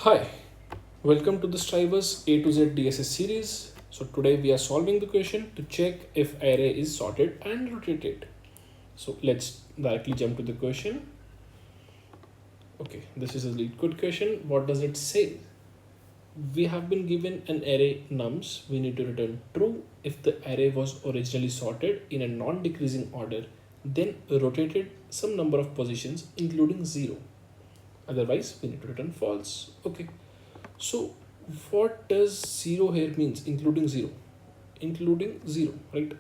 Hi, welcome to the Strivers A to Z DSS series. So today we are solving the question to check if array is sorted and rotated. So let's directly jump to the question. Okay, this is a lead code question. What does it say? We have been given an array nums. We need to return true if the array was originally sorted in a non-decreasing order, then rotated some number of positions including 0. Otherwise, we need to return false. Okay. So what does 0 here means? Including 0. Including 0, right?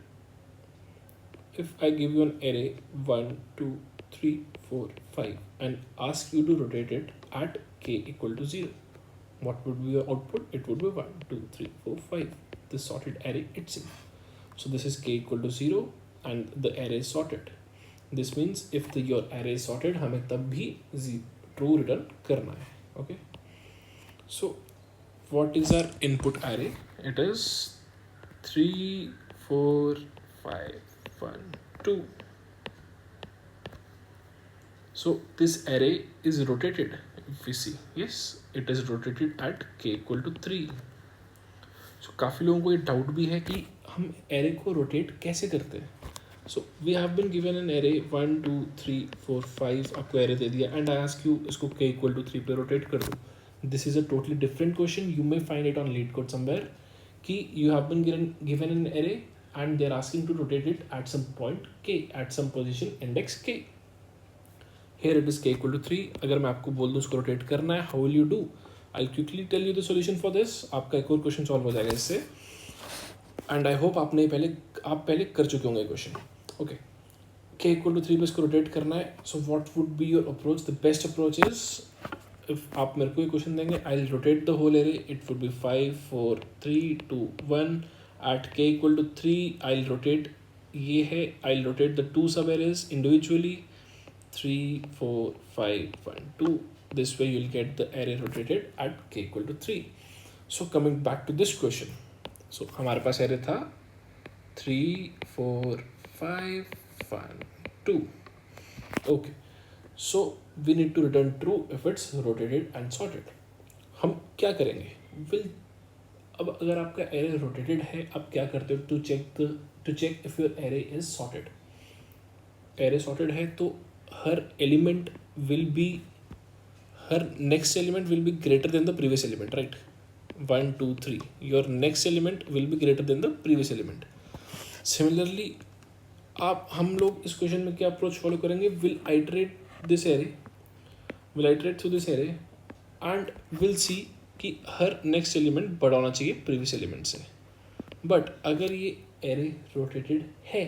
If I give you an array 1, 2, 3, 4, 5 and ask you to rotate it at k equal to 0, what would be your output? It would be 1, 2, 3, 4, 5. The sorted array itself. So this is k equal to 0 and the array is sorted. This means if your array is sorted, हमें तब भी true return करना है. Okay. So what is our input array? It is 3, 4, 5, 1, 2. So this array is rotated. If we see, yes, it is rotated at k equal to 3. So काफ़ी लोगों को ये doubt भी है कि हम एरे को रोटेट कैसे करते हैं. So we have been given an array 1, 2, 3, 4, 5. आपको एरे दे दिया एंड आई आस्क यू इसको k इक्वल टू 3 पे रोटेट कर दो. This is a totally different question. You may find it on LeetCode somewhere कि you have been given an array and they are asking to rotate it at some point k, at some position index k. Here it is k equal to 3. अगर मैं आपको बोल दूँ उसको rotate करना है, how will you do? I'll quickly tell you the solution for this. आपका एक और क्वेश्चन सॉल्व हो जाएगा इससे. एंड आई होप आप पहले कर चुके होंगे question. Okay, k equal to 3 पे इसको रोटेट करना है. So what would be your approach? The best approach is, if आप मेरे को ये क्वेश्चन देंगे, I will rotate the whole array. It would be 5, 4, 3, 2, 1. At k equal to 3 I will rotate, ये है, I will rotate the two subarrays individually. 3, 4, 5, 1, 2. This way you will get the array rotated at k equal to 3. So coming back to this question. So हमारे पास array था 3, 4, 5, 1, 2. Okay. So we need to return true if it's rotated and sorted. हम क्या करेंगे? अब अगर आपका array rotated है, अब क्या करते हो? To check if your array is sorted. Array sorted है तो her next element will be greater than the previous element, right? 1, 2, 3. Your next element will be greater than the previous element. Similarly, हम लोग इस question में क्या approach follow करेंगे? We'll iterate through this array and we'll see कि हर next element बड़ा होना चाहिए प्रीवियस एलिमेंट से. बट अगर ये एरे रोटेटेड है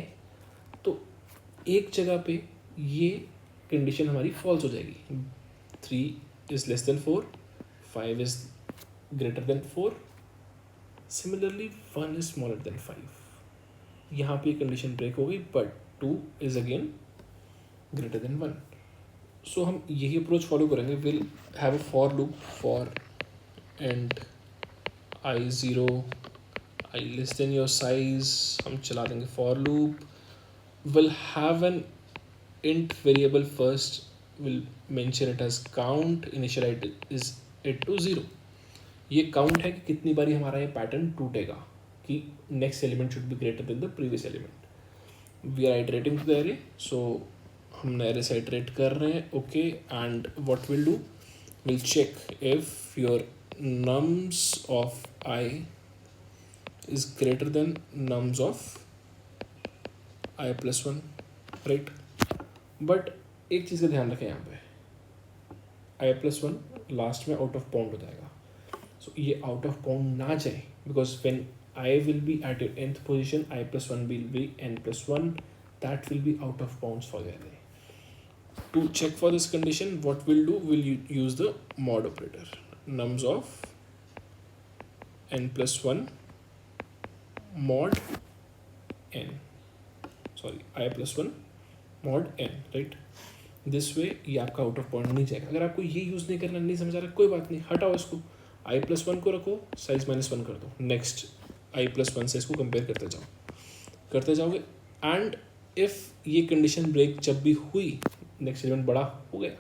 तो एक जगह पे ये कंडीशन हमारी फॉल्स हो जाएगी. 3 is less than 4, 5 is greater than 4. Similarly 1 is smaller than 5. यहाँ पे कंडीशन ब्रेक हो गई, but 2 is again greater than 1. सो हम यही अप्रोच फॉलो करेंगे. Will have a for loop for and i0 i less than your size. हम चला देंगे for loop. Will have an int variable first, will mention it as count, initialize is it to 0. ये count है कि कितनी बारी हमारा ये पैटर्न टूटेगा कि next element should be greater than the previous element. We are iterating to the array. So हम एरे से इटरेट कर रहे हैं. Okay, and what will do, will check if your nums of I is greater than nums of I plus 1, right. But एक चीज़ का ध्यान रखें यहाँ पे, आई प्लस 1 लास्ट में आउट ऑफ बाउंड हो जाएगा. सो ये आउट ऑफ बाउंड ना जाए, because when I will be at your nth position, I plus 1 will be n plus 1. That will be out of bounds for the array. To check for this condition, what will do, will use the mod operator. nums of n plus 1 mod n, sorry, i plus 1 mod n, right. This way ये आपका out of bound नहीं जाएगा. अगर आपको ये use नहीं करना, नहीं समझ आ रहा, कोई बात नहीं, हटाओ इसको. आई प्लस 1 को रखो, साइज -1 कर दो. नेक्स्ट आई प्लस 1 से इसको कंपेयर करते जाओगे. एंड इफ ये कंडीशन ब्रेक जब भी हुई, नेक्स्ट एलिमेंट बड़ा हो गया,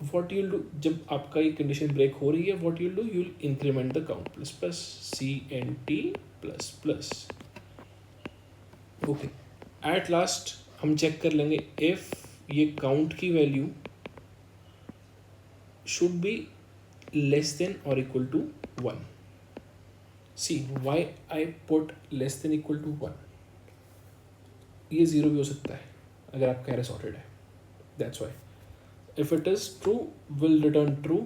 व्हाट यूल डू, जब आपका ये कंडीशन ब्रेक हो रही है, what you'll do, you'll increment the count plus plus, CNT plus plus. Okay, at last हम चेक कर लेंगे इफ ये काउंट की value should be less than और equal to 1. See why I put less than equal to 1. ये zero भी हो सकता है अगर आपका एरे सॉर्टेड है. That's why if it is true will return true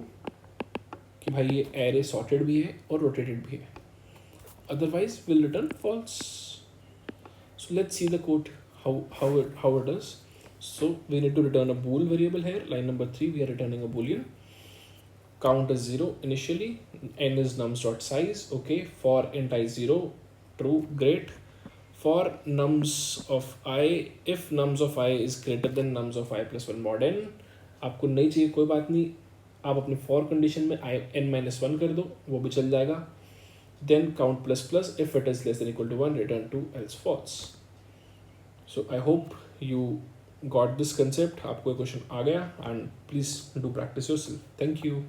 कि भाई ये एरे सॉर्टेड भी है और रोटेटेड भी है. Otherwise will return false. So let's see the code how it is. So we need to return a bool variable here. Line number 3, we are returning a boolean. Count is 0 initially. N is nums dot size. Okay. For int I 0, true, great. For nums of I, if nums of I is greater than nums of I plus 1 mod n, आपको नहीं चाहिए कोई बात नहीं, आप अपने for condition में I n minus 1 कर दो, वो भी चल जाएगा. Then count plus plus, if it is less than equal to 1, return true else false. So I hope you got this concept. आपको ये क्वेश्चन आ गया, and please do practice yourself. Thank you.